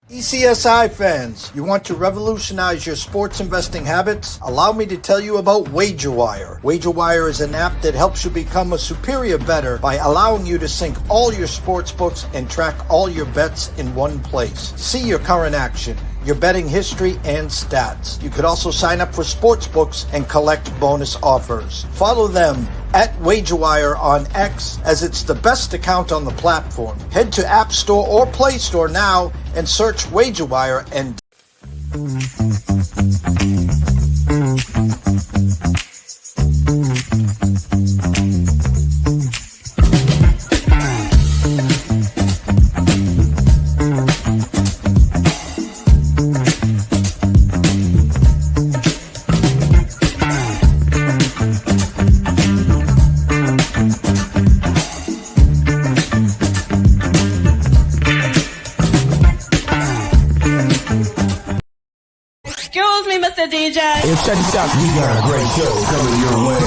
ECSI fans, you want to revolutionize your sports investing habits? Allow me to tell you about WagerWire. WagerWire is an app that helps you become a superior bettor by allowing you to sync all your sports books and track all your bets in one place. See your current action, your betting history, and stats. You could also sign up for sports books and collect bonus offers. Follow them at WagerWire on X, as it's the best account on the platform. Head to App Store or Play Store now and search WagerWire and DJ. Hey, check this out. We got a great show coming your way.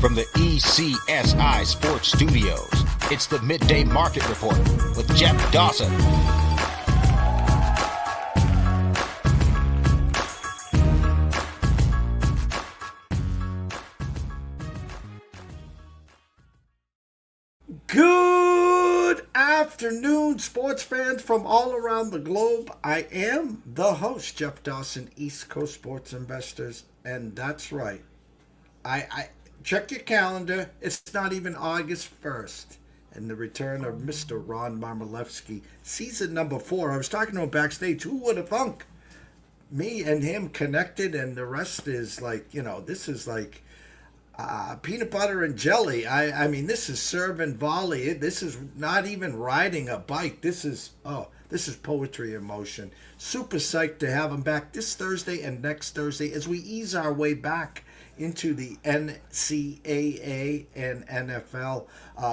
From the ECSI Sports Studios, it's the Midday Market Report with Jeff Dawson. Good afternoon, sports fans from all around the globe. I am the host, Jeff Dawson, East Coast Sports Investors, and that's right. I check your calendar. It's not even August 1st, and the return of Mr. Ron Marmolewski, season number 4. I was talking to him backstage. Who would have thunk? Me and him connected, and the rest is like, this is like peanut butter and jelly. I mean, this is serve and volley. This is not even riding a bike. This is poetry in motion. Super psyched to have him back this Thursday and next Thursday as we ease our way back into the NCAA and NFL.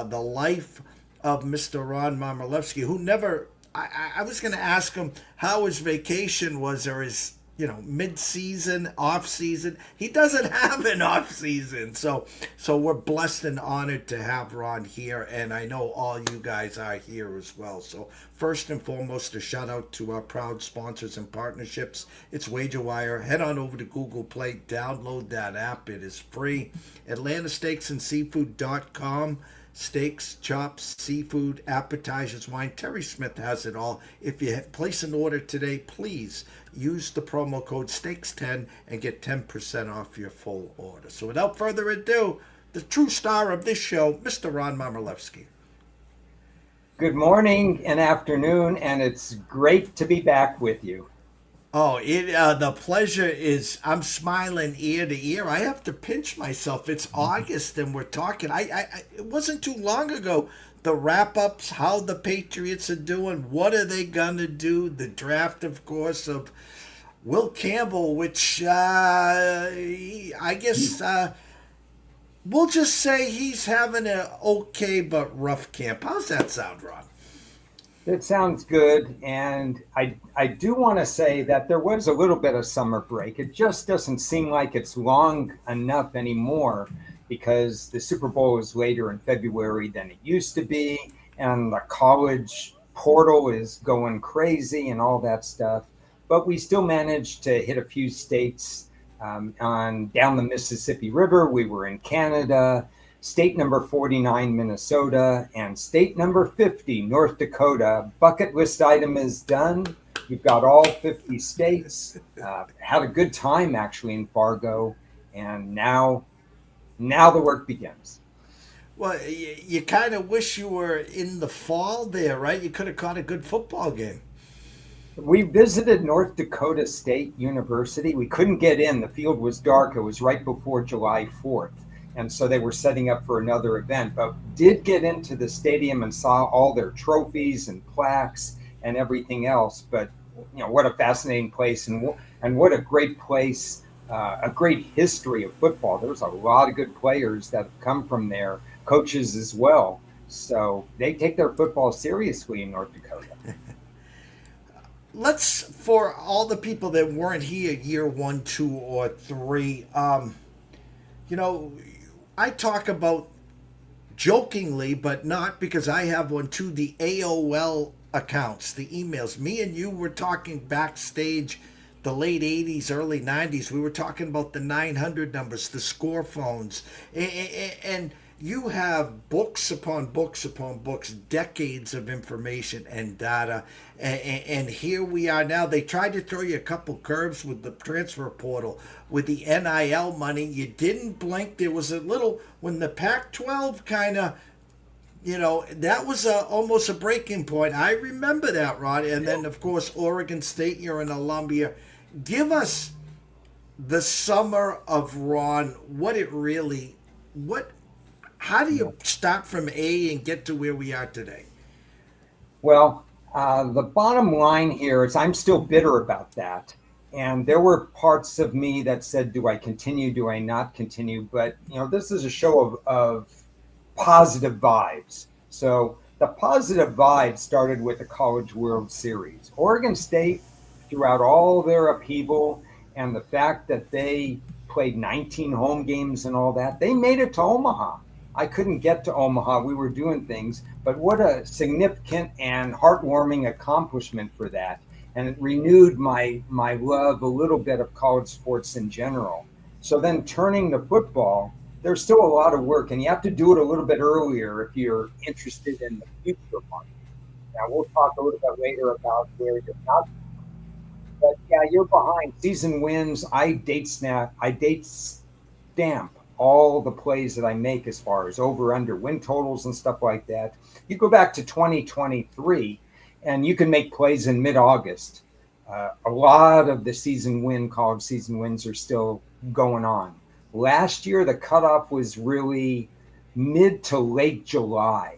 The life of Mr. Ron Marmolewski, who never, I was going to ask him how his vacation was, or his mid-season, off-season. He doesn't have an off-season. So we're blessed and honored to have Ron here, and I know all you guys are here as well. So first and foremost, a shout-out to our proud sponsors and partnerships. It's WagerWire. Head on over to Google Play. Download that app. It is free. AtlantaSteaksAndSeafood.com. Steaks, chops, seafood, appetizers, wine. Terry Smith has it all. If you place an order today, please use the promo code STEAKS10 and get 10% off your full order. So without further ado, the true star of this show, Mr. Ron Marmolewski. Good morning and afternoon, and it's great to be back with you. Oh, the pleasure is, I'm smiling ear to ear. I have to pinch myself. It's August and we're talking. It wasn't too long ago, the wrap-ups, how the Patriots are doing, what are they going to do, the draft, of course, of Will Campbell, which I guess we'll just say he's having an okay but rough camp. How's that sound, Ron? It sounds good, and I do want to say that there was a little bit of summer break. It just doesn't seem like it's long enough anymore because the Super Bowl is later in February than it used to be, and the college portal is going crazy and all that stuff. But we still managed to hit a few states down the Mississippi River. We were in Canada, state number 49, Minnesota, and state number 50, North Dakota. Bucket list item is done. We've got all 50 states. Had a good time, actually, in Fargo. And now the work begins. Well, you kind of wish you were in the fall there, right? You could have caught a good football game. We visited North Dakota State University. We couldn't get in. The field was dark. It was right before July 4th. And so they were setting up for another event, but did get into the stadium and saw all their trophies and plaques and everything else. But what a fascinating place, and what a great place, a great history of football. There's a lot of good players that have come from there, coaches as well. So they take their football seriously in North Dakota. Let's, for all the people that weren't here year 1, 2, or 3, I talk about jokingly, but not, because I have one too, the AOL accounts, the emails. Me and you were talking backstage the late 80s, early 90s. We were talking about the 900 numbers, the score phones. And you have books upon books upon books, decades of information and data. And here we are now. They tried to throw you a couple curves with the transfer portal, with the NIL money. You didn't blink. There was a little, when the Pac-12 kind of, that was almost a breaking point. I remember that, Rod. And then, of course, Oregon State, you're an alum here. Give us the summer of Ron, how do you start from A and get to where we are today? Well, the bottom line here is I'm still bitter about that. And there were parts of me that said, do I continue? Do I not continue? But, this is a show of positive vibes. So the positive vibes started with the College World Series. Oregon State, throughout all their upheaval and the fact that they played 19 home games and all that, they made it to Omaha. I couldn't get to Omaha. We were doing things, but what a significant and heartwarming accomplishment for that. And it renewed my love a little bit of college sports in general. So then turning to football, there's still a lot of work, and you have to do it a little bit earlier if you're interested in the future market. Now, we'll talk a little bit later about where you're not. But yeah, you're behind. Season wins, I date stamp all the plays that I make as far as over, under, win totals and stuff like that. You go back to 2023, and you can make plays in mid-August. A lot of the college season wins are still going on. Last year, the cutoff was really mid to late July,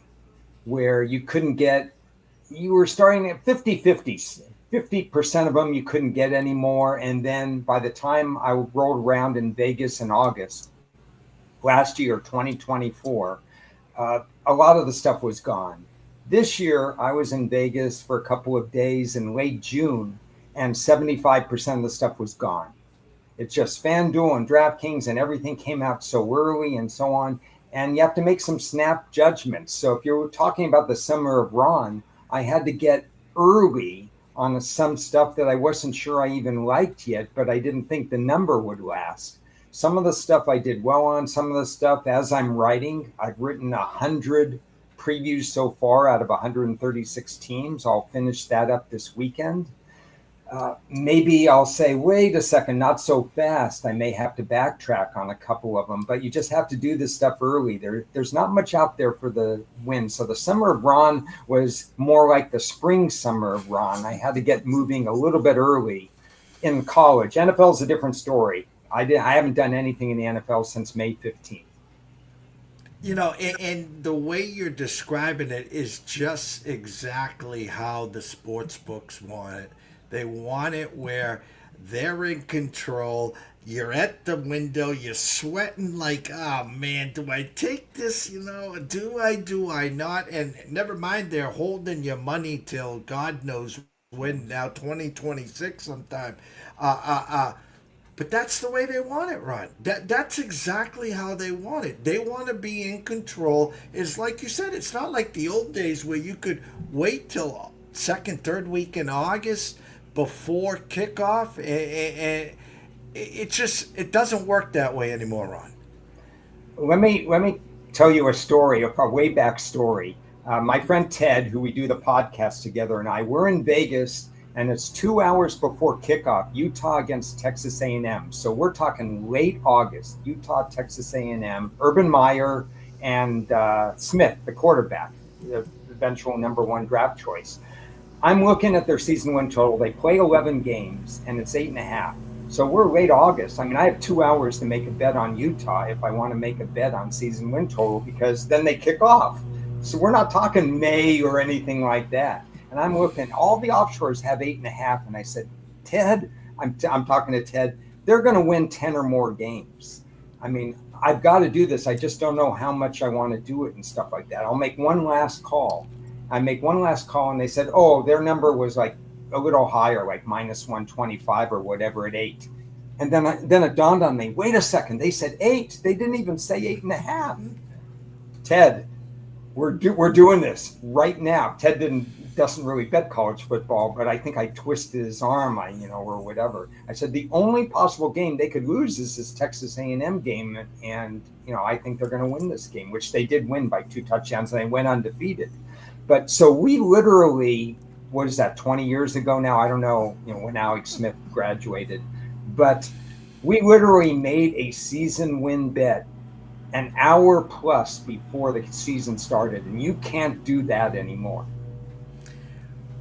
where you were starting at 50-50s. 50% of them you couldn't get anymore. And then by the time I rolled around in Vegas in August last year, 2024, a lot of the stuff was gone. This year, I was in Vegas for a couple of days in late June, and 75% of the stuff was gone. It's just FanDuel and DraftKings and everything came out so early and so on. And you have to make some snap judgments. So if you're talking about the summer of Ron, I had to get early on some stuff that I wasn't sure I even liked yet, but I didn't think the number would last. Some of the stuff I did well on, some of the stuff as I'm writing, I've written 100 previews so far out of 136 teams. I'll finish that up this weekend. Maybe I'll say, wait a second, not so fast. I may have to backtrack on a couple of them, but you just have to do this stuff early. There's not much out there for the win. So the summer of Ron was more like the spring summer of Ron. I had to get moving a little bit early in college. NFL is a different story. I haven't done anything in the NFL since May 15th. And the way you're describing it is just exactly how the sports books want it. They want it where they're in control. You're at the window. You're sweating like, oh, man, do I take this? Do I not? And never mind, they're holding your money till God knows when, now 2026 sometime. But that's the way they want it, Ron. That's exactly how they want it. They want to be in control. It's like you said, it's not like the old days where you could wait till second, third week in August before kickoff. And it doesn't work that way anymore, Ron. Let me tell you a story, a way back story. My friend Ted, who we do the podcast together, and I, we're in Vegas, and it's 2 hours before kickoff, Utah against Texas A&M. So we're talking late August, Utah, Texas A&M, Urban Meyer, and Smith, the quarterback, the eventual number one draft choice. I'm looking at their season win total. They play 11 games, and it's 8.5. So we're late August. I mean, I have 2 hours to make a bet on Utah if I want to make a bet on season win total, because then they kick off. So we're not talking May or anything like that. And I'm looking, all the offshores have 8.5. And I said, Ted, I'm talking to Ted, they're going to win 10 or more games. I mean, I've got to do this. I just don't know how much I want to do it and stuff like that. I'll make one last call. I make one last call, and they said, oh, their number was like a little higher, like minus 125 or whatever at 8. And then it dawned on me, wait a second, they said 8. They didn't even say 8.5. Ted, we're doing this right now. Ted doesn't really bet college football, but I think I twisted his arm, or whatever. I said the only possible game they could lose is this Texas A&M game, and I think they're going to win this game, which they did win by 2 touchdowns, and they went undefeated. But so we literally, what is that, 20 years ago now? I don't know, when Alex Smith graduated, but we literally made a season win bet an hour plus before the season started, and you can't do that anymore.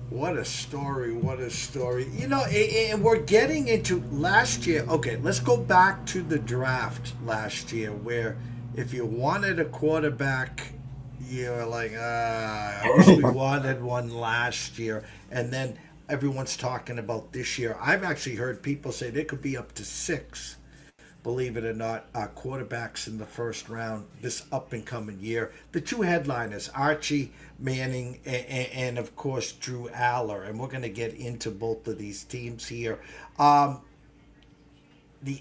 What a story, what a story. And we're getting into last year. Okay, let's go back to the draft last year, where if you wanted a quarterback, you're like, I wish we wanted one last year. And then everyone's talking about this year. I've actually heard people say there could be up to 6, believe it or not, quarterbacks in the first round this up-and-coming year. The 2 headliners, Archie Manning and of course, Drew Aller. And we're going to get into both of these teams here. The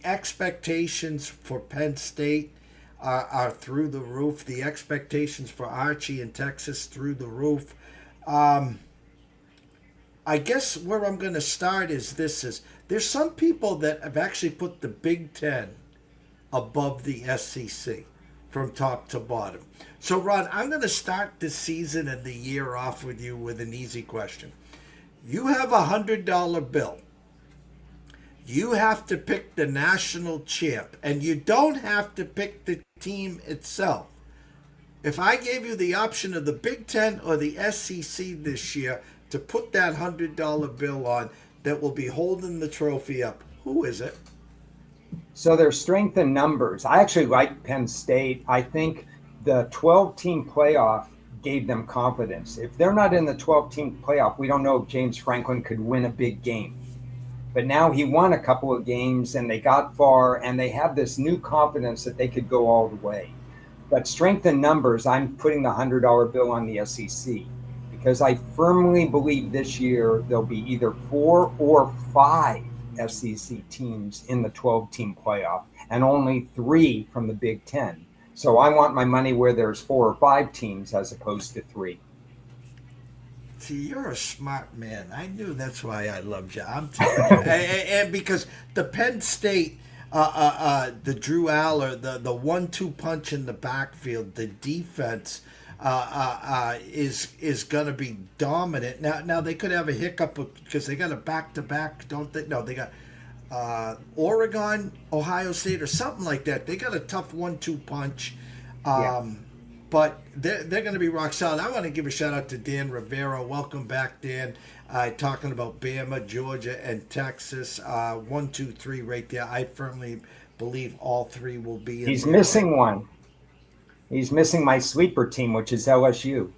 expectations for Penn State are through the roof. The expectations for Archie in Texas through the roof. I guess where I'm going to start is there's some people that have actually put the Big Ten above the SEC from top to bottom. So, Ron, I'm going to start the season and the year off with you with an easy question. You have a $100 bill. You have to pick the national champ, and you don't have to pick the team itself. If I gave you the option of the Big Ten or the SEC this year to put that $100 bill on that will be holding the trophy up, who is it? So there's strength in numbers. I actually like Penn State. I think the 12-team playoff gave them confidence. If they're not in the 12-team playoff, we don't know if James Franklin could win a big game. But now he won a couple of games, and they got far, and they have this new confidence that they could go all the way. But strength in numbers, I'm putting the $100 bill on the SEC, because I firmly believe this year there'll be either 4 or 5 SEC teams in the 12-team playoff, and only 3 from the Big Ten. So I want my money where there's 4 or 5 teams as opposed to 3. See, you're a smart man. I knew that's why I loved you. I'm telling you. and because the Penn State, the Drew Aller, the 1-2 punch in the backfield, the defense is going to be dominant. Now they could have a hiccup because they got a back-to-back, don't they? No, they got Oregon, Ohio State, or something like that. They got a tough 1-2 punch. But they're going to be rock solid. I want to give a shout out to Dan Rivera. Welcome back, Dan. Talking about Bama, Georgia, and Texas. 1, 2, 3 right there. I firmly believe all 3 will be in. He's missing one. He's missing my sleeper team, which is LSU.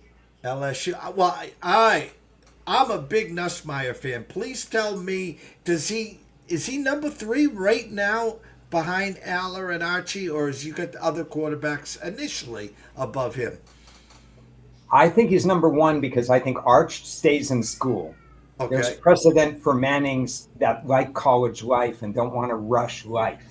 LSU. Well, I'm a big Nussmeier fan. Please tell me, is he number 3 right now behind Aller and Archie, or has you got other quarterbacks initially above him? I think he's number 1 because I think Arch stays in school. Okay. There's precedent for Mannings that like college life and don't want to rush life.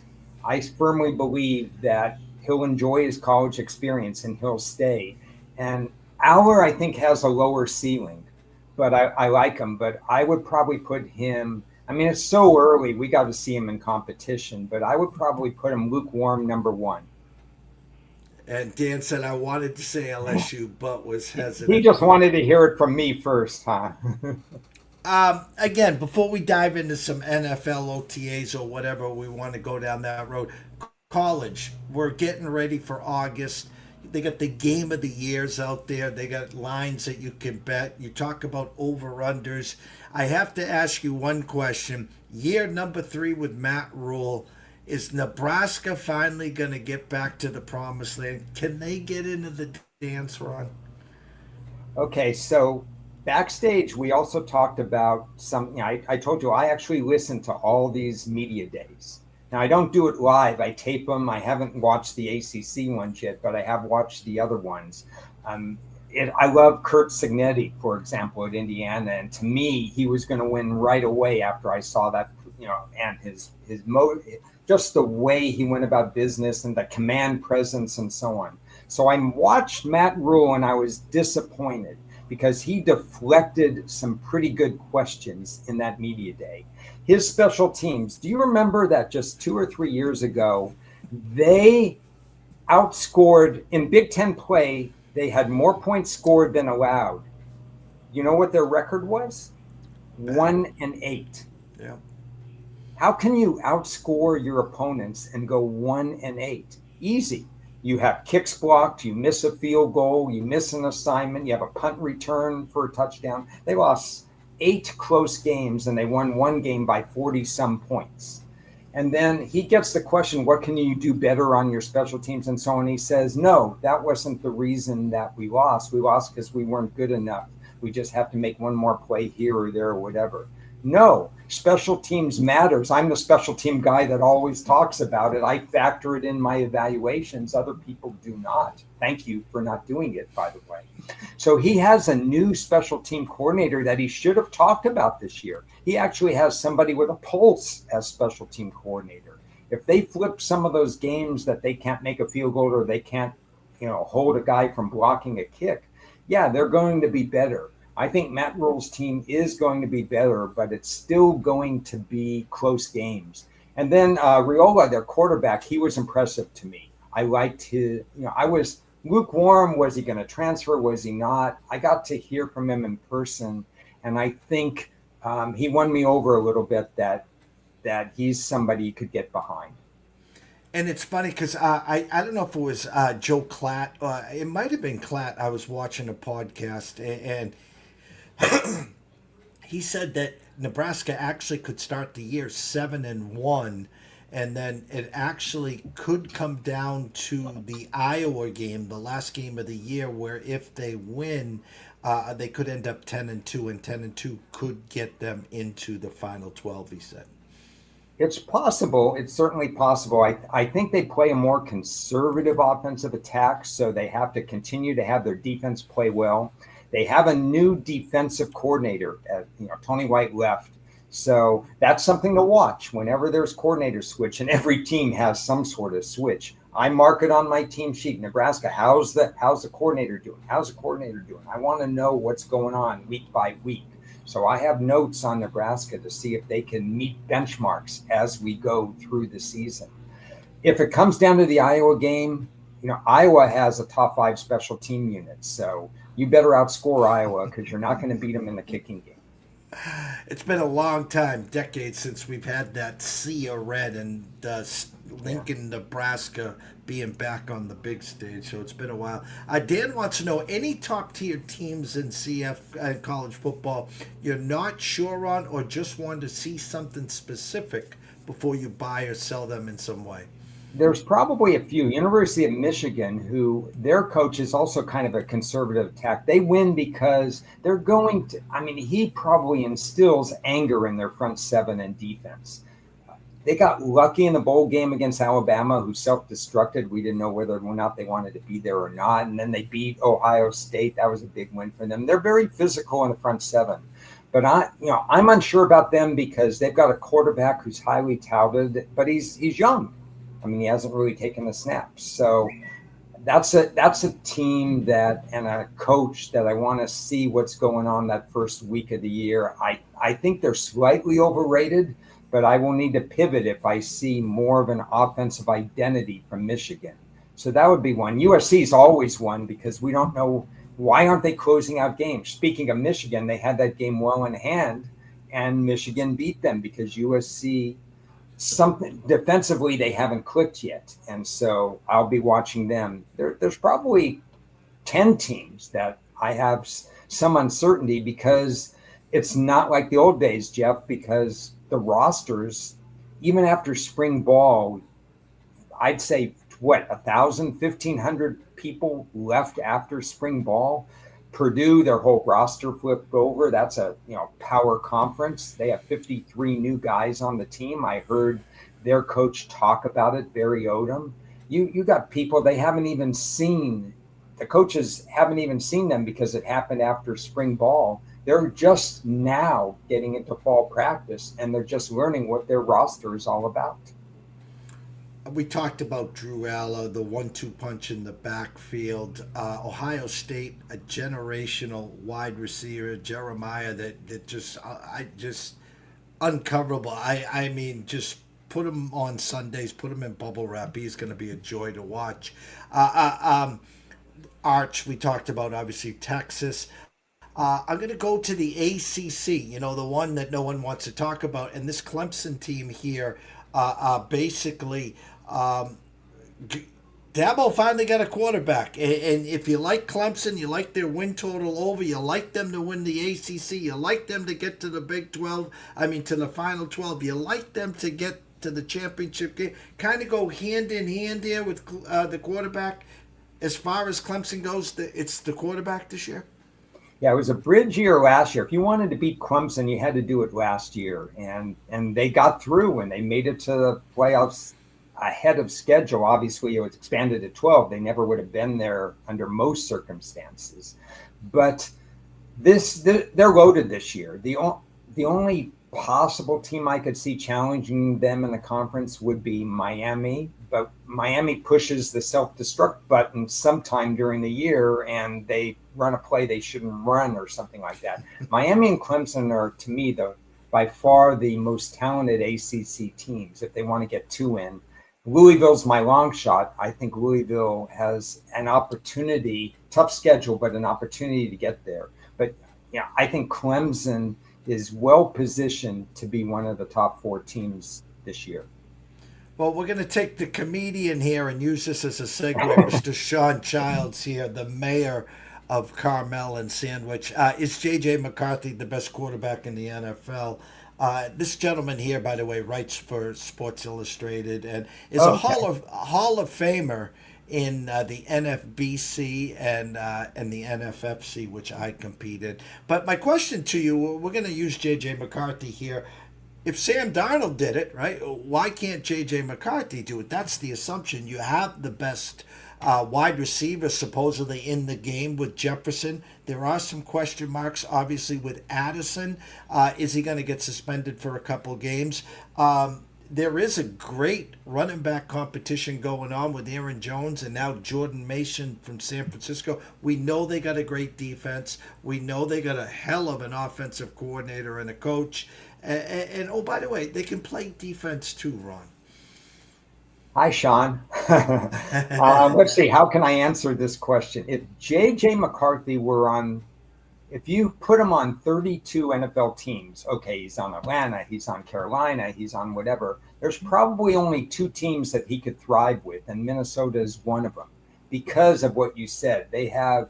I firmly believe that he'll enjoy his college experience and he'll stay. And Aller, I think, has a lower ceiling, but I like him. But I would probably put him, I mean, it's so early. We got to see him in competition, but I would probably put him lukewarm number 1. And Dan said I wanted to say LSU, but was hesitant. He just wanted to hear it from me first, huh? Again, before we dive into some NFL OTAs or whatever we want to go down that road, college, we're getting ready for August. They got the game of the years out there. They got lines that you can bet. You talk about over-unders. I have to ask you one question. Year number 3 with Matt Rule. Is Nebraska finally going to get back to the promised land? Can they get into the dance, Ron? Okay, so backstage, we also talked about something. I told you I actually listened to all these media days. Now, I don't do it live. I tape them. I haven't watched the ACC ones yet, but I have watched the other ones. I love Kurt Signetti, for example, at Indiana. And to me, he was going to win right away after I saw that, and his just the way he went about business and the command presence and so on. So I watched Matt Rule and I was disappointed because he deflected some pretty good questions in that media day. His special teams, do you remember that just 2 or 3 years ago, they outscored in Big Ten play, they had more points scored than allowed. You know what their record was? Bad. 1-8. Yeah. How can you outscore your opponents and go 1-8? Easy. You have kicks blocked, you miss a field goal, you miss an assignment, you have a punt return for a touchdown. They lost 8 close games and they won one game by 40 some points. And then he gets the question, what can you do better on your special teams and so on? He says, no, that wasn't the reason that we lost. We lost because we weren't good enough. We just have to make one more play here or there or whatever. No, special teams matters. I'm the special team guy that always talks about it. I factor it in my evaluations. Other people do not. Thank you for not doing it, by the way. So he has a new special team coordinator that he should have talked about this year. He actually has somebody with a pulse as special team coordinator. If they flip some of those games that they can't make a field goal or they can't, hold a guy from blocking a kick, yeah, they're going to be better. I think Matt Rule's team is going to be better, but it's still going to be close games. And then Riola, their quarterback, he was impressive to me. I liked his, I was lukewarm. Was he going to transfer? Was he not? I got to hear from him in person, and I think he won me over a little bit that he's somebody you could get behind. And it's funny because I don't know if it was Joe Klatt. It might have been Klatt. I was watching a podcast and he said that Nebraska actually could start the year 7-1, and then it actually could come down to the Iowa game, the last game of the year, where if they win, they could end up 10-2, and 10-2 could get them into the final 12. He said. It's possible. It's certainly possible. I think they play a more conservative offensive attack, so they have to continue to have their defense play well. They have a new defensive coordinator. Tony White left. So that's something to watch whenever there's coordinator switch, and every team has some sort of switch. I mark it on my team sheet. Nebraska, how's the coordinator doing? How's the coordinator doing? I want to know what's going on week by week. So I have notes on Nebraska to see if they can meet benchmarks as we go through the season. If it comes down to the Iowa game, Iowa has a top 5 special team unit. So you better outscore Iowa because you're not going to beat them in the kicking game. It's been a long time, decades, since we've had that sea of red and Lincoln, Nebraska being back on the big stage. So it's been a while. Dan wants to know any top-tier teams in CF college football you're not sure on or just want to see something specific before you buy or sell them in some way. There's probably a few. University of Michigan, who their coach is also kind of a conservative attack. They win because they're going to, he probably instills anger in their front seven and defense. They got lucky in the bowl game against Alabama, who self-destructed. We didn't know whether or not they wanted to be there or not. And then they beat Ohio State. That was a big win for them. They're very physical in the front seven. But I'm unsure about them because they've got a quarterback who's highly touted, but he's young. He hasn't really taken the snaps. So that's a team and a coach that I want to see what's going on that first week of the year. I think they're slightly overrated, but I will need to pivot if I see more of an offensive identity from Michigan. So that would be one. USC is always one because we don't know why aren't they closing out games. Speaking of Michigan, they had that game well in hand, and Michigan beat them because USC – something defensively they haven't clicked yet, and so I'll be watching them. There's probably 10 teams that I have some uncertainty because it's not like the old days, Jeff, because the rosters, even after spring ball, I'd say 1,000, 1,500 people left after spring ball. Purdue, their whole roster flipped over. That's a power conference. They have 53 new guys on the team. I heard their coach talk about it, Barry Odom. You got people they haven't even seen. The coaches haven't even seen them because it happened after spring ball. They're just now getting into fall practice, and they're just learning what their roster is all about. We talked about Drew Alla, the 1-2 punch in the backfield. Ohio State, a generational wide receiver, Jeremiah, that just uncoverable. I mean, just put him on Sundays, put him in bubble wrap. He's going to be a joy to watch. Arch, we talked about, obviously, Texas. I'm going to go to the ACC, the one that no one wants to talk about. And this Clemson team here, basically, Dabo finally got a quarterback. And if you like Clemson, you like their win total over, you like them to win the ACC, you like them to get to the Big 12, to the Final 12, you like them to get to the championship game, kind of go hand in hand here with the quarterback. As far as Clemson goes, it's the quarterback this year. Yeah, it was a bridge year last year. If you wanted to beat Clemson, you had to do it last year. And they got through and they made it to the playoffs ahead of schedule. Obviously, it was expanded to 12. They never would have been there under most circumstances. But they're loaded this year. The only possible team I could see challenging them in the conference would be Miami. But Miami pushes the self-destruct button sometime during the year and they run a play they shouldn't run or something like that. Miami and Clemson are, to me, by far the most talented ACC teams if they want to get two in. Louisville's my long shot. I think Louisville has an opportunity, tough schedule, but an opportunity to get there. But I think Clemson is well positioned to be one of the top four teams this year. Well, we're going to take the comedian here and use this as a segue. Mr. Sean Childs here, the mayor of Carmel and Sandwich. Is J.J. McCarthy the best quarterback in the NFL? This gentleman here, by the way, writes for Sports Illustrated and is a Hall of Famer in the NFBC and the NFFC, which I competed. But my question to you, we're going to use J.J. McCarthy here. If Sam Darnold did it, right, why can't J.J. McCarthy do it? That's the assumption. You have the best wide receiver supposedly in the game with Jefferson. There are some question marks, obviously, with Addison. Is he going to get suspended for a couple games? There is a great running back competition going on with Aaron Jones and now Jordan Mason from San Francisco. We know they got a great defense. We know they got a hell of an offensive coordinator and a coach. And oh, by the way, they can play defense too, Ron. Hi, Sean. Let's see. How can I answer this question? If J.J. McCarthy if you put him on 32 NFL teams, okay, he's on Atlanta, he's on Carolina, he's on whatever, there's probably only two teams that he could thrive with, and Minnesota is one of them because of what you said. They have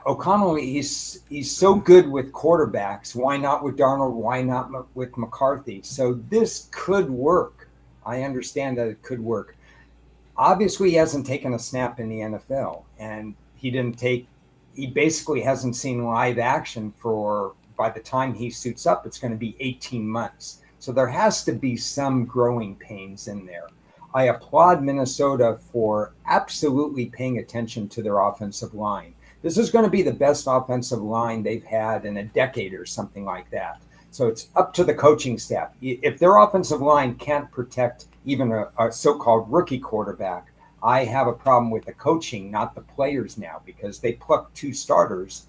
O'Connell, he's so good with quarterbacks. Why not with Darnold? Why not with McCarthy? So this could work. I understand that it could work. Obviously, he hasn't taken a snap in the NFL, and he basically hasn't seen live action by the time he suits up, it's going to be 18 months. So there has to be some growing pains in there. I applaud Minnesota for absolutely paying attention to their offensive line. This is going to be the best offensive line they've had in a decade or something like that. So it's up to the coaching staff. If their offensive line can't protect even a so-called rookie quarterback, I have a problem with the coaching, not the players now, because they plucked two starters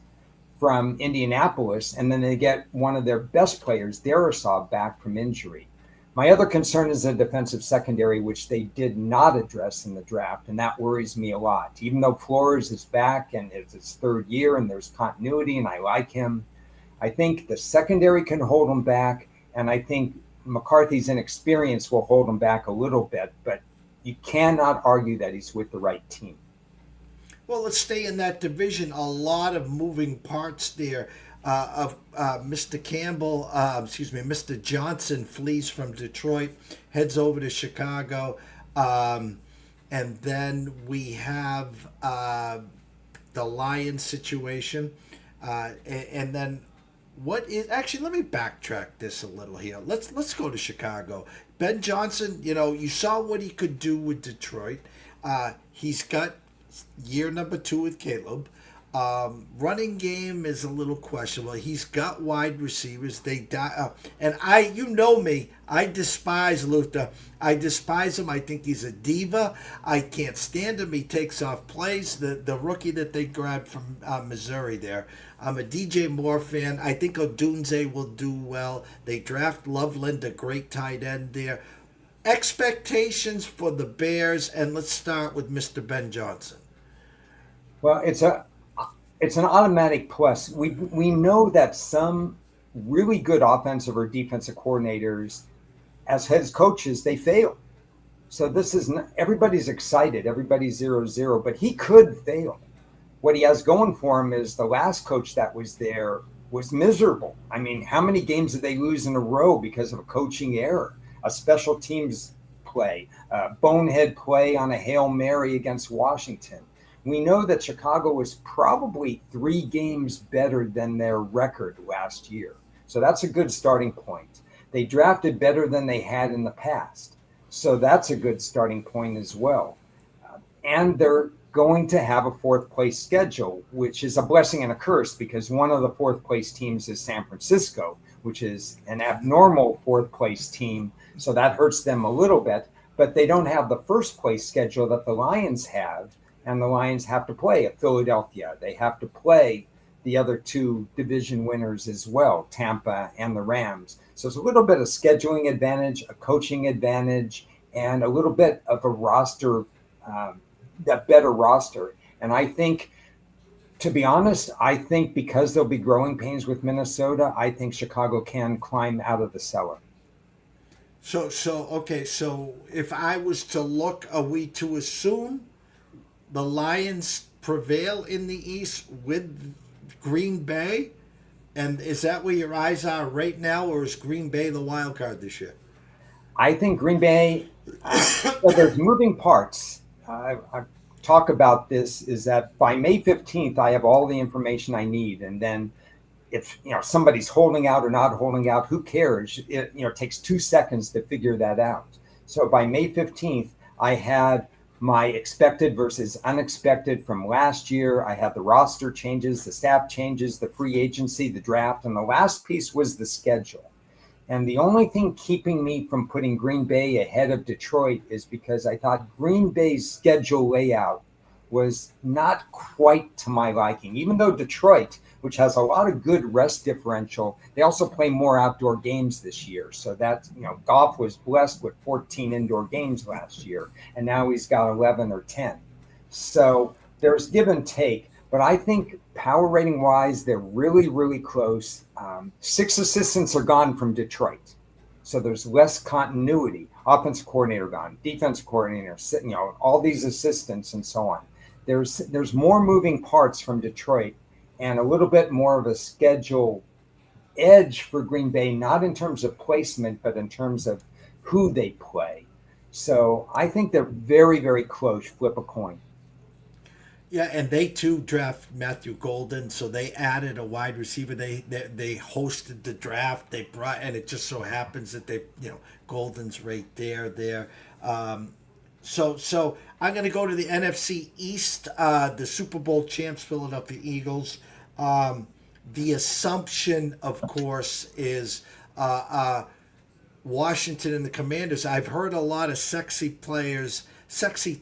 from Indianapolis, and then they get one of their best players, Darrisaw, back from injury. My other concern is the defensive secondary, which they did not address in the draft, and that worries me a lot. Even though Flores is back and it's his third year and there's continuity and I like him, I think the secondary can hold him back, and I think McCarthy's inexperience will hold him back a little bit, but you cannot argue that he's with the right team. Well, let's stay in that division. A lot of moving parts there. Mr. Mr. Johnson flees from Detroit, heads over to Chicago, and then we have the Lions situation, and then what is actually? Let me backtrack this a little here. Let's go to Chicago. Ben Johnson, you saw what he could do with Detroit. He's got year number 2 with Caleb. Running game is a little questionable. He's got wide receivers. They die, and you know me. I despise Luther. I despise him. I think he's a diva. I can't stand him. He takes off plays. The rookie that they grabbed from Missouri there. I'm a DJ Moore fan. I think Odunze will do well. They draft Loveland, a great tight end there. Expectations for the Bears, and let's start with Mr. Ben Johnson. Well, it's an automatic plus. We know that some really good offensive or defensive coordinators, as head coaches, they fail. So this is everybody's excited, everybody's 0-0, but he could fail. What he has going for him is the last coach that was there was miserable. I mean, how many games did they lose in a row because of a coaching error, a special teams play, a bonehead play on a Hail Mary against Washington? We know that Chicago was probably 3 games better than their record last year. So that's a good starting point. They drafted better than they had in the past. So that's a good starting point as well. And they're going to have a 4th place schedule, which is a blessing and a curse because one of the 4th place teams is San Francisco, which is an abnormal 4th place team. So that hurts them a little bit, but they don't have the 1st place schedule that the Lions have. And the Lions have to play at Philadelphia. They have to play the other 2 division winners as well, Tampa and the Rams. So it's a little bit of scheduling advantage, a coaching advantage, and a little bit of a roster, that better roster. And I think, to be honest, I think because there'll be growing pains with Minnesota, I think Chicago can climb out of the cellar. So if I was to look, are we to assume the Lions prevail in the East with Green Bay? And is that where your eyes are right now, or is Green Bay the wild card this year? I think Green Bay, well, there's moving parts. I talk about this is that by May 15th, I have all the information I need. And then if somebody's holding out or not holding out, who cares? It takes 2 seconds to figure that out. So by May 15th, I had my expected versus unexpected from last year. I had the roster changes, the staff changes, the free agency, the draft, and the last piece was the schedule. And the only thing keeping me from putting Green Bay ahead of Detroit is because I thought Green Bay's schedule layout was not quite to my liking, even though Detroit, which has a lot of good rest differential, they also play more outdoor games this year. So that, Goff was blessed with 14 indoor games last year, and now he's got 11 or 10. So there's give and take, but I think power rating wise, they're really, really close. 6 assistants are gone from Detroit. So there's less continuity. Offensive coordinator gone, defensive coordinator, all these assistants and so on. There's more moving parts from Detroit and a little bit more of a schedule edge for Green Bay, not in terms of placement, but in terms of who they play. So I think they're very, very close. Flip a coin. Yeah, and they too draft Matthew Golden, so they added a wide receiver. They hosted the draft. They brought, and it just so happens that Golden's right there. So I'm going to go to the NFC East, the Super Bowl champs, Philadelphia Eagles. The assumption, of course, is Washington and the Commanders. I've heard a lot of sexy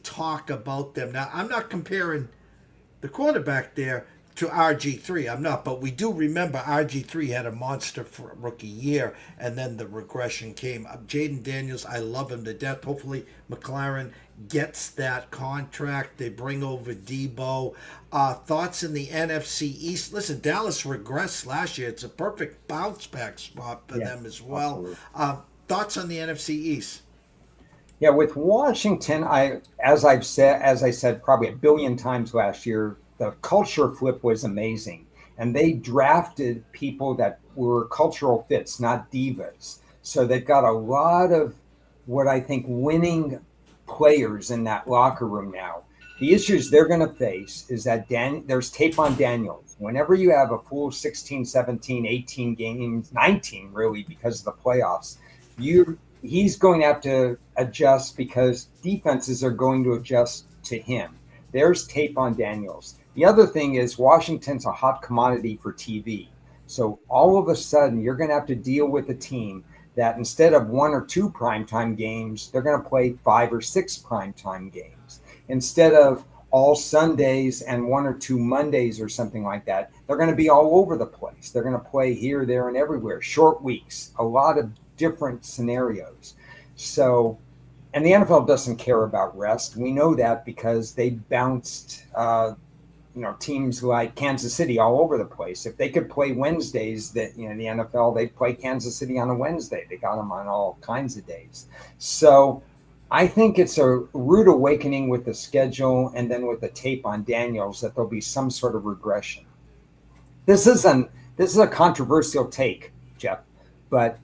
talk about them. Now, I'm not comparing the quarterback there to RG3. I'm not, but we do remember RG3 had a monster for rookie year, and then the regression came. Jaden Daniels, I love him to death. Hopefully McLaren gets that contract. They bring over Debo. Thoughts in the NFC East? Listen, Dallas regressed last year. It's a perfect bounce back spot for them as well. Thoughts on the NFC East? Yeah, with Washington, as I said probably a billion times last year, the culture flip was amazing. And they drafted people that were cultural fits, not divas. So they've got a lot of what I think winning players in that locker room now. The issues they're going to face is that there's tape on Daniels. Whenever you have a full 16, 17, 18 games, 19 really because of the playoffs, he's going to have to adjust because defenses are going to adjust to him. There's tape on Daniels. The other thing is Washington's a hot commodity for TV. So all of a sudden, you're going to have to deal with a team that instead of 1 or 2 primetime games, they're going to play 5 or 6 primetime games. Instead of all Sundays and 1 or 2 Mondays or something like that, they're going to be all over the place. They're going to play here, there, and everywhere. Short weeks, a lot of different scenarios. So, and the NFL doesn't care about rest. We know that because they bounced teams like Kansas City all over the place. If they could play Wednesdays, the NFL, they'd play Kansas City on a Wednesday. They got them on all kinds of days. So I think it's a rude awakening with the schedule and then with the tape on Daniels that there'll be some sort of regression. This is a controversial take, Jeff, but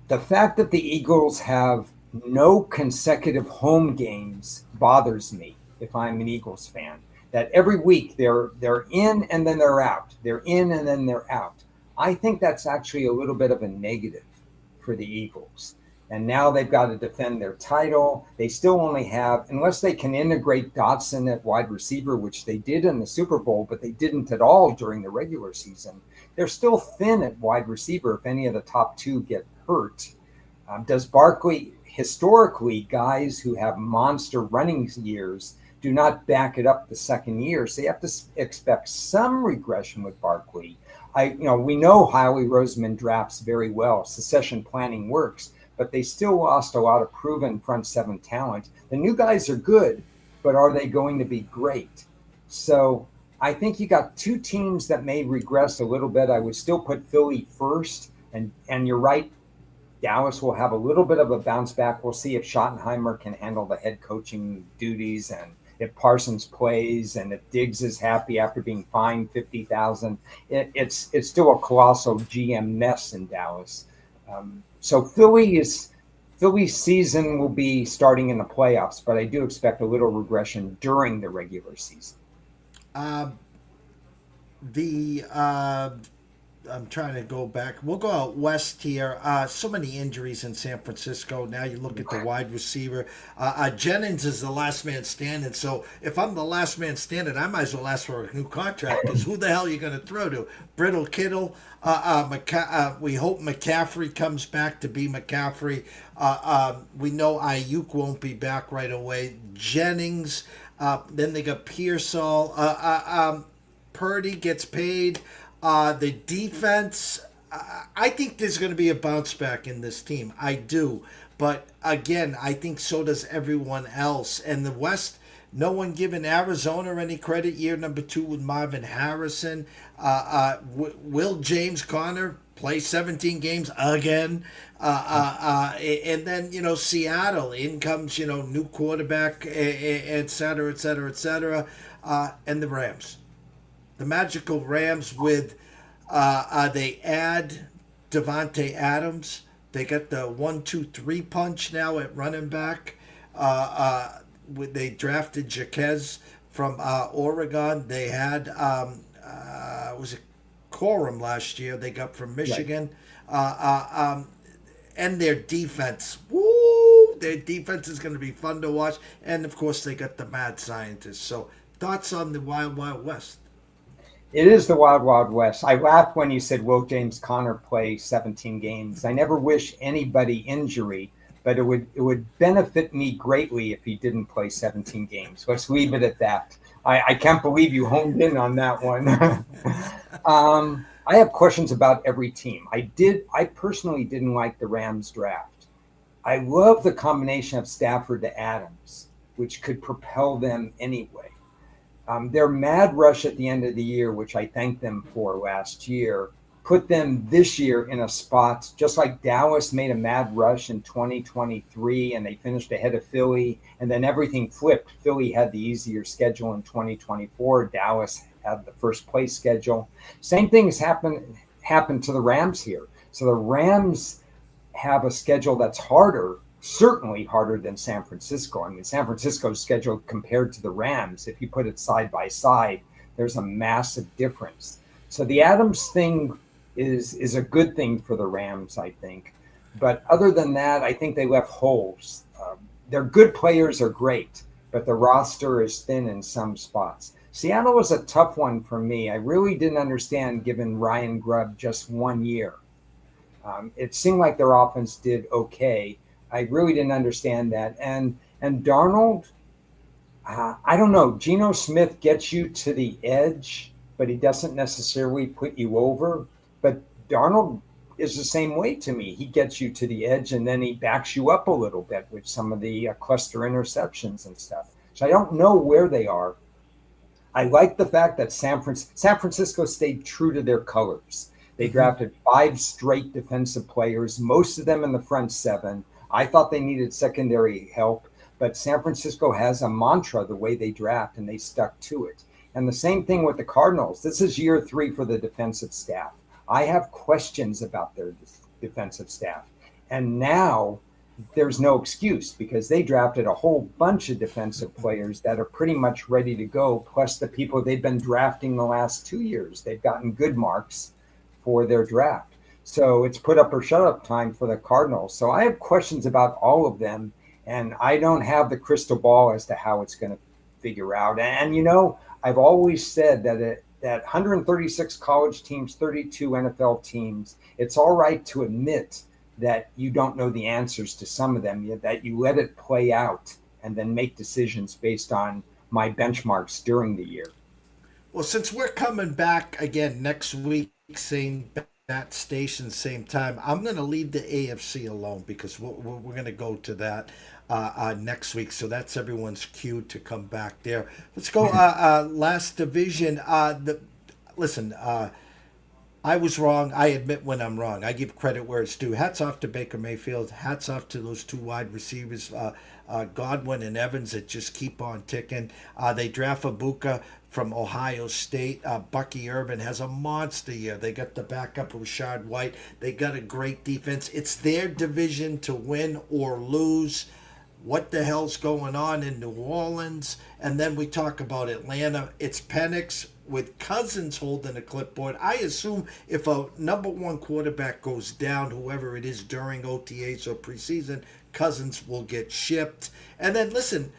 the fact that the Eagles have no consecutive home games bothers me if I'm an Eagles fan. That every week they're in and then they're out. They're in and then they're out. I think that's actually a little bit of a negative for the Eagles. And now they've got to defend their title. They still only have, unless they can integrate Dotson at wide receiver, which they did in the Super Bowl, but they didn't at all during the regular season. They're still thin at wide receiver if any of the top 2 get hurt. Does Barkley, historically, guys who have monster running years do not back it up the second year. So you have to expect some regression with Barkley. We know Howie Roseman drafts very well. Succession planning works, but they still lost a lot of proven front 7 talent. The new guys are good, but are they going to be great? So I think you got 2 teams that may regress a little bit. I would still put Philly first, and you're right. Dallas will have a little bit of a bounce back. We'll see if Schottenheimer can handle the head coaching duties and if Parsons plays and if Diggs is happy after being fined $50,000. It's still a colossal GM mess in Dallas. So Philly's season will be starting in the playoffs, but I do expect a little regression during the regular season. I'm trying to go back. We'll go out west here. So many injuries in San Francisco. Now you look at the wide receiver. Jennings is the last man standing. So if I'm the last man standing, I might as well ask for a new contract because who the hell are you going to throw to? Brittle Kittle. We hope McCaffrey comes back to be McCaffrey. We know Ayuk won't be back right away. Jennings. Then they got Pearsall. Purdy gets paid. The defense, I think there's going to be a bounce back in this team. I do. But again, I think so does everyone else. And the West, no one giving Arizona any credit. Year number 2 with Marvin Harrison. Will James Conner play 17 games again? And then, Seattle, in comes, new quarterback, et cetera, et cetera, et cetera. And the Rams. The magical Rams with, they add Devontae Adams. They got the 1-2-3 punch now at running back. They drafted Jaquez from Oregon. They had, was it Corum last year they got from Michigan. Right. And their defense. Woo! Their defense is going to be fun to watch. And, of course, they got the mad scientists. So, thoughts on the Wild Wild West? It is the Wild Wild West. I laughed when you said, will James Conner play 17 games? I never wish anybody injury, but it would benefit me greatly if he didn't play 17 games. Let's leave it at that. I can't believe you honed in on that one. I have questions about every team. I personally didn't like the Rams draft. I love the combination of Stafford to Adams, which could propel them anyway. Their mad rush at the end of the year, which I thanked them for last year, put them this year in a spot just like Dallas made a mad rush in 2023 and they finished ahead of Philly, and then everything flipped. Philly had the easier schedule in 2024. Dallas had the first place schedule. Same thing has happened to the Rams here. So the Rams have a schedule that's harder, certainly harder than San Francisco. I mean, San Francisco's schedule compared to the Rams, if you put it side by side, there's a massive difference. So the Adams thing is a good thing for the Rams, I think. But other than that, I think they left holes. Their good players are great, but the roster is thin in some spots. Seattle was a tough one for me. I really didn't understand giving Ryan Grubb just 1 year. It seemed like their offense did okay. I really didn't understand that. And Darnold, I don't know. Geno Smith gets you to the edge, but he doesn't necessarily put you over. But Darnold is the same way to me. He gets you to the edge, and then he backs you up a little bit with some of the cluster interceptions and stuff. So I don't know where they are. I like the fact that San Francisco stayed true to their colors. They drafted 5 straight defensive players, most of them in the front 7. I thought they needed secondary help, but San Francisco has a mantra the way they draft, and they stuck to it. And the same thing with the Cardinals. This is year 3 for the defensive staff. I have questions about their defensive staff. And now there's no excuse because they drafted a whole bunch of defensive players that are pretty much ready to go, plus the people they've been drafting the last 2 years. They've gotten good marks for their draft. So it's put up or shut up time for the Cardinals. So I have questions about all of them, and I don't have the crystal ball as to how it's going to figure out. And, I've always said that that 136 college teams, 32 NFL teams, it's all right to admit that you don't know the answers to some of them, that you let it play out and then make decisions based on my benchmarks during the year. Well, since we're coming back again next week, same bat station, same time, I'm going to leave the AFC alone because we're going to go to that next week. So that's everyone's cue to come back there. Let's go last division. Listen, I was wrong. I admit when I'm wrong. I give credit where it's due. Hats off to Baker Mayfield. Hats off to those 2 wide receivers, Godwin and Evans, that just keep on ticking. They draft Ibuka from Ohio State. Bucky Irvin has a monster year. They got the backup Rashad White. They got a great defense. It's their division to win or lose. What the hell's going on in New Orleans? And then we talk about Atlanta. It's Penix with Cousins holding a clipboard. I assume if a number 1 quarterback goes down, whoever it is during OTAs or preseason, Cousins will get shipped. And then listen,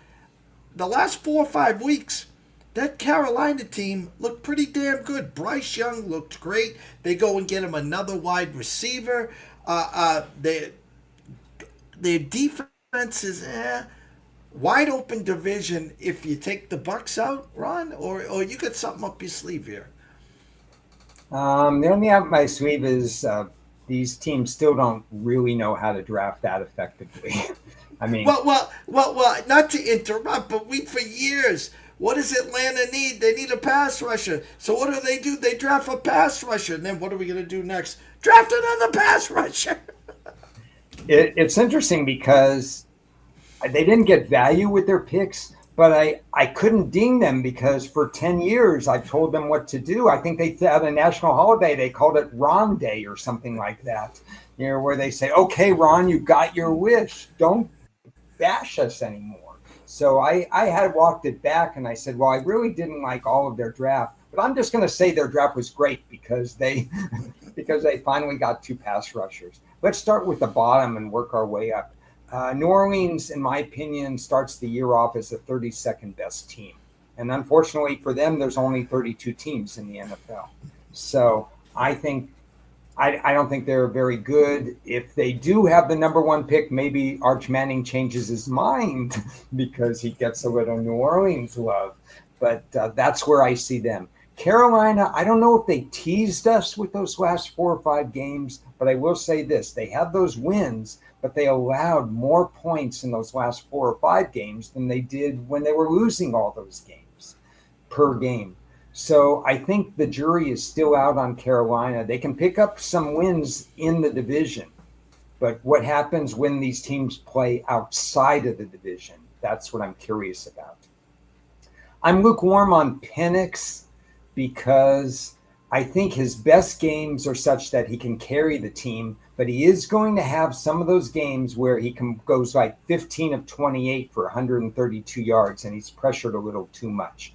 the last 4 or 5 weeks, that Carolina team looked pretty damn good. Bryce Young looked great. They go and get him another wide receiver. Their defense is wide open division if you take the Bucks out, Ron, or you got something up your sleeve here? The only up my sleeve is these teams still don't really know how to draft that effectively. I mean, well, not to interrupt, but for years, what does Atlanta need? They need a pass rusher. So what do? They draft a pass rusher, and then what are we going to do next? Draft another pass rusher. It's interesting because they didn't get value with their picks, but I couldn't ding them because for 10 years I've told them what to do. I think they had a national holiday. They called it Ron Day or something like that, where they say, okay, Ron, you got your wish. Don't bash us anymore. So I had walked it back and I said, well, I really didn't like all of their draft, but I'm just going to say their draft was great because they finally got 2 pass rushers. Let's start with the bottom and work our way up. New Orleans, in my opinion, starts the year off as the 32nd best team. And unfortunately for them, there's only 32 teams in the NFL. So I don't think they're very good. If they do have the number 1 pick, maybe Arch Manning changes his mind because he gets a little New Orleans love. But that's where I see them. Carolina, I don't know if they teased us with those last 4 or 5 games, but I will say this. They had those wins, but they allowed more points in those last 4 or 5 games than they did when they were losing all those games per game. So I think the jury is still out on Carolina. They can pick up some wins in the division, but what happens when these teams play outside of the division? That's what I'm curious about. I'm lukewarm on Penix because I think his best games are such that he can carry the team, but he is going to have some of those games where he goes like 15 of 28 for 132 yards, and he's pressured a little too much.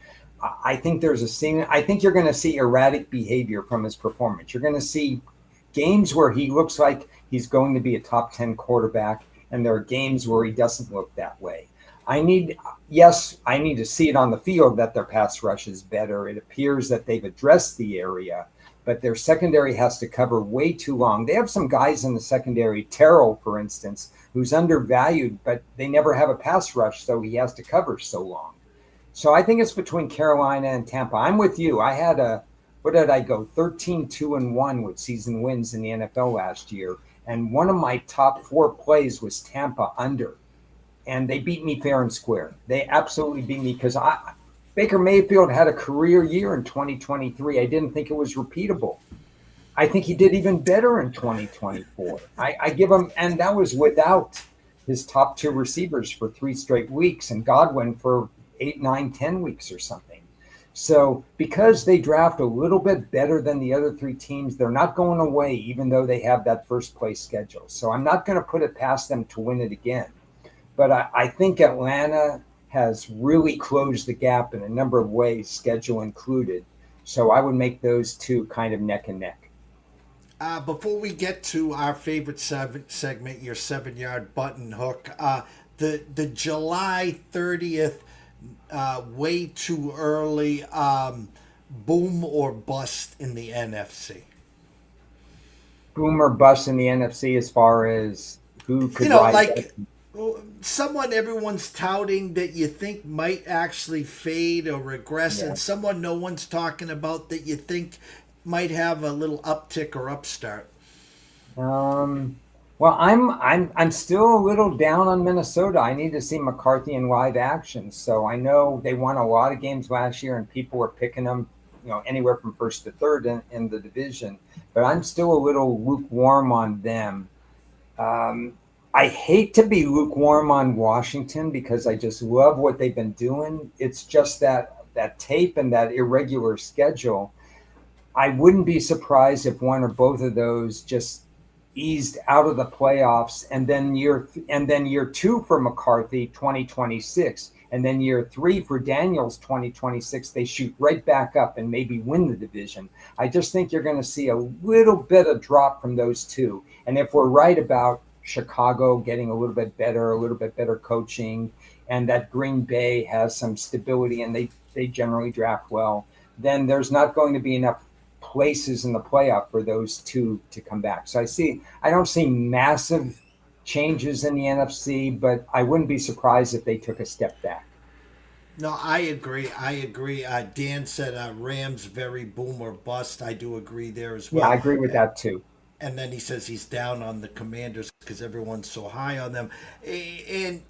I think I think you're going to see erratic behavior from his performance. You're going to see games where he looks like he's going to be a top 10 quarterback, and there are games where he doesn't look that way. I need to see it on the field that their pass rush is better. It appears that they've addressed the area, but their secondary has to cover way too long. They have some guys in the secondary, Terrell, for instance, who's undervalued, but they never have a pass rush, so he has to cover so long. So I think it's between Carolina and Tampa. I'm with you. I had what did I go? 13-2-1 with season wins in the NFL last year. And one of my top 4 plays was Tampa under. And they beat me fair and square. They absolutely beat me because Baker Mayfield had a career year in 2023. I didn't think it was repeatable. I think he did even better in 2024. I give him, and that was without his top 2 receivers for 3 straight weeks and Godwin for 8, 9, 10 weeks or something. So because they draft a little bit better than the other 3 teams, they're not going away, even though they have that first place schedule. So I'm not going to put it past them to win it again. But I think Atlanta has really closed the gap in a number of ways, schedule included. So I would make those 2 kind of neck and neck. Before we get to our favorite segment, your 7-yard button hook, the July 30th, way too early, boom or bust in the NFC. Boom or bust in the NFC as far as who could someone everyone's touting that you think might actually fade or regress, and someone no one's talking about that you think might have a little uptick or upstart. Well, I'm still a little down on Minnesota. I need to see McCarthy in live action. So I know they won a lot of games last year, and people were picking them, anywhere from first to third in the division. But I'm still a little lukewarm on them. I hate to be lukewarm on Washington because I just love what they've been doing. It's just that tape and that irregular schedule. I wouldn't be surprised if one or both of those just eased out of the playoffs, and then year 2 for McCarthy 2026, and then year 3 for Daniels 2026, they shoot right back up and maybe win the division. I just think you're going to see a little bit of drop from those 2. And if we're right about Chicago getting a little bit better coaching, and that Green Bay has some stability and they generally draft well, then there's not going to be enough places in the playoff for those 2 to come back. So I don't see massive changes in the NFC, but I wouldn't be surprised if they took a step back. No, I agree. Dan said Rams very boom or bust. I do agree there as well. Yeah, I agree with that too. And then he says he's down on the Commanders because everyone's so high on them. And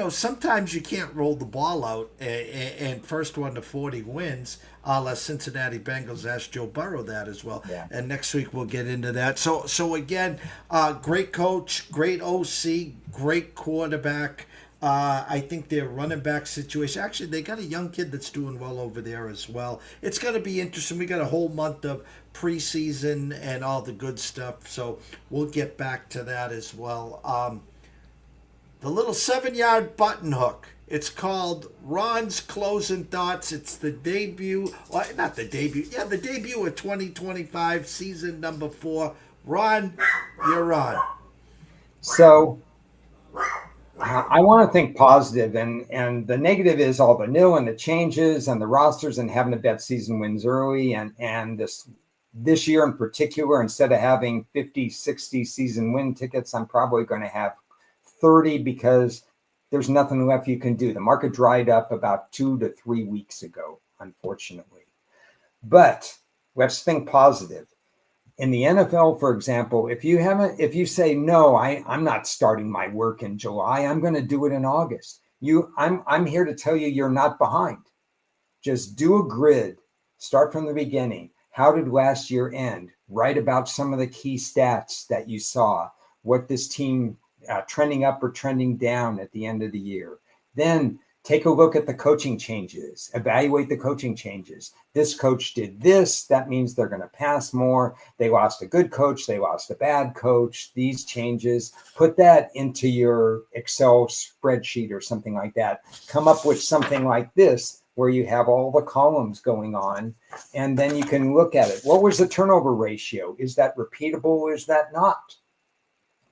sometimes you can't roll the ball out and first one to 40 wins, a la Cincinnati Bengals. Ask Joe Burrow that as well. Yeah. And next week we'll get into that. So again, great coach, great OC, great quarterback. I think their running back situation, actually, they got a young kid that's doing well over there as well. It's going to be interesting. We got a whole month of preseason and all the good stuff, so we'll get back to that as well. The little 7-yard button hook. It's called Ron's Closing Thoughts. It's the debut, well, not the debut, the debut of 2025, season number 4. Ron, you're on. So I want to think positive, and the negative is all the new and the changes and the rosters and having to bet season wins early, and this year in particular, instead of having 50, 60 season win tickets, I'm probably going to have 30 because there's nothing left you can do. The market dried up about 2 to 3 weeks ago, unfortunately. But let's think positive. In the NFL, for example, if you say, no, I'm not starting my work in July, I'm going to do it in August. I'm here to tell you you're not behind. Just do a grid. Start from the beginning. How did last year end? Write about some of the key stats that you saw. What this team trending up or trending down at the end of the year. Then take a look at the coaching changes. Evaluate the coaching changes. This coach did this. That means they're going to pass more. They lost a good coach. They lost a bad coach. These changes. Put that into your Excel spreadsheet or something like that. Come up with something like this where you have all the columns going on, and then you can look at it. What was the turnover ratio? Is that repeatable or is that not?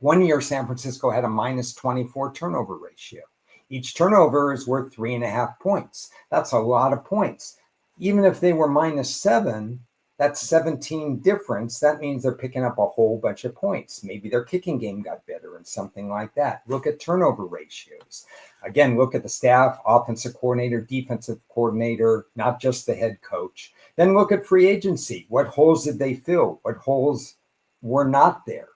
One year, San Francisco had a minus 24 turnover ratio. Each turnover is worth 3.5 points. That's a lot of points. Even if they were minus 7, that's 17 difference. That means they're picking up a whole bunch of points. Maybe their kicking game got better and something like that. Look at turnover ratios. Again, look at the staff, offensive coordinator, defensive coordinator, not just the head coach. Then look at free agency. What holes did they fill? What holes were not there?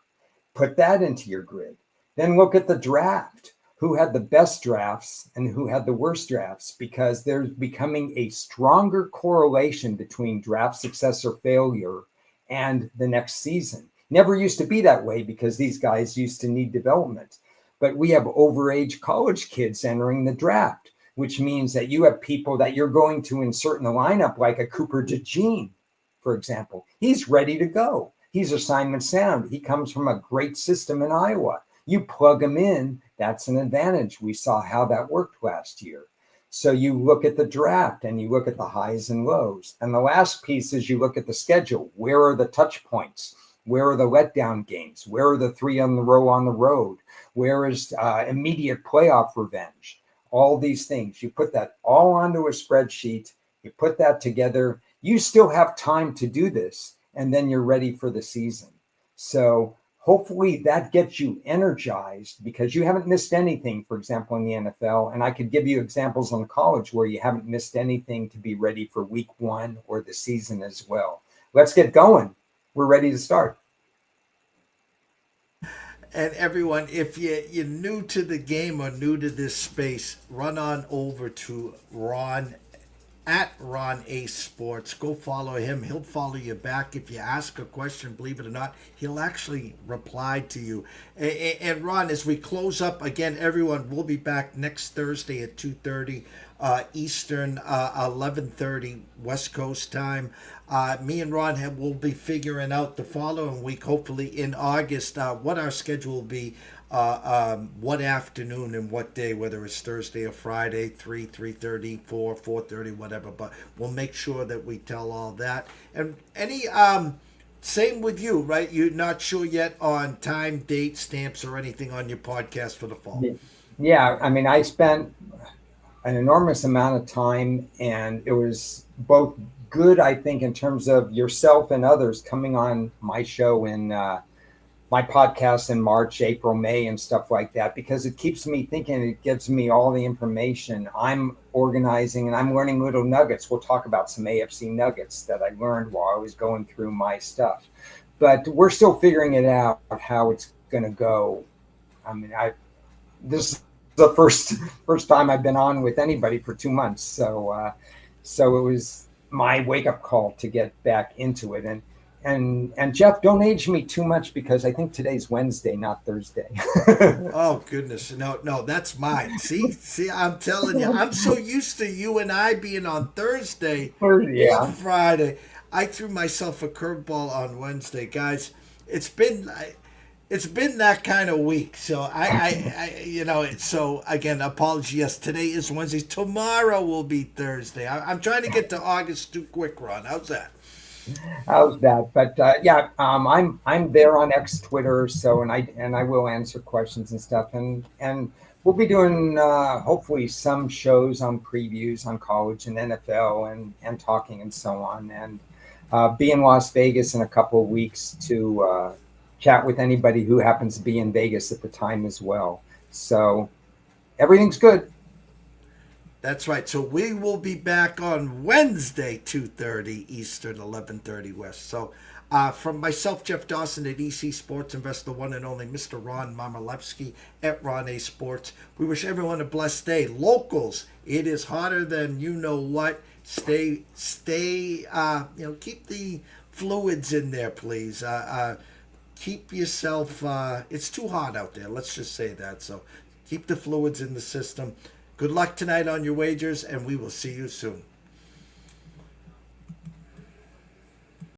Put that into your grid. Then look at the draft. Who had the best drafts and who had the worst drafts, because there's becoming a stronger correlation between draft success or failure and the next season. Never used to be that way because these guys used to need development. But we have overage college kids entering the draft, which means that you have people that you're going to insert in the lineup, like a Cooper DeJean, for example. He's ready to go. He's assignment sound. He comes from a great system in Iowa. You plug him in, that's an advantage. We saw how that worked last year. So you look at the draft and you look at the highs and lows. And the last piece is you look at the schedule. Where are the touch points? Where are the letdown games? Where are the 3 on the row on the road? Where is immediate playoff revenge? All these things. You put that all onto a spreadsheet. You put that together. You still have time to do this, and then you're ready for the season. So hopefully that gets you energized, because you haven't missed anything, for example, in the NFL. And I could give you examples on college where you haven't missed anything to be ready for week 1 or the season as well. Let's get going. We're ready to start. And everyone, if you're new to the game or new to this space, run on over to Ron at Ron A Sports. Go follow him. He'll follow you back. If you ask a question, believe it or not, he'll actually reply to you. And Ron, as we close up, again, everyone, we'll be back next Thursday at 2:30 Eastern, 11:30 West Coast time. Me and Ron will be figuring out the following week, hopefully in August, what our schedule will be. What afternoon and what day, whether it's Thursday or Friday, 3:30, 4:30, whatever. But we'll make sure that we tell all that. And any same with you, right? You're not sure yet on time, date, stamps, or anything on your podcast for the fall. Yeah, I mean, I spent an enormous amount of time, and it was both good, I think, in terms of yourself and others coming on my show in my podcast in March, April, May, and stuff like that, because it keeps me thinking. It gives me all the information. I'm organizing and I'm learning little nuggets. We'll talk about some AFC nuggets that I learned while I was going through my stuff. But we're still figuring it out how it's going to go. I mean, this is the first time I've been on with anybody for 2 months. So it was my wake-up call to get back into it. And Jeff, don't age me too much, because I think today's Wednesday, not Thursday. Oh goodness, no, that's mine. See, I'm telling you, I'm so used to you and I being on Thursday or Friday. I threw myself a curveball on Wednesday, guys. It's been that kind of week. So so again, apology. Yes, today is Wednesday. Tomorrow will be Thursday. I'm trying to get to August too quick, Ron. How's that? How's that? But I'm there on X, Twitter, so and I will answer questions and stuff, and we'll be doing hopefully some shows on previews on college and NFL and talking and so on, and be in Las Vegas in a couple of weeks to chat with anybody who happens to be in Vegas at the time as well. So everything's good. That's right. So we will be back on Wednesday, 2:30 Eastern, 11:30 West. So from myself, Jeff Dawson at EC Sports Investor, one and only Mr. Ron Mamalevsky at Ron A Sports, we wish everyone a blessed day. Locals, it is hotter than you know what. Stay. Keep the fluids in there, please. Keep yourself. It's too hot out there. Let's just say that. So keep the fluids in the system. Good luck tonight on your wagers, and we will see you soon.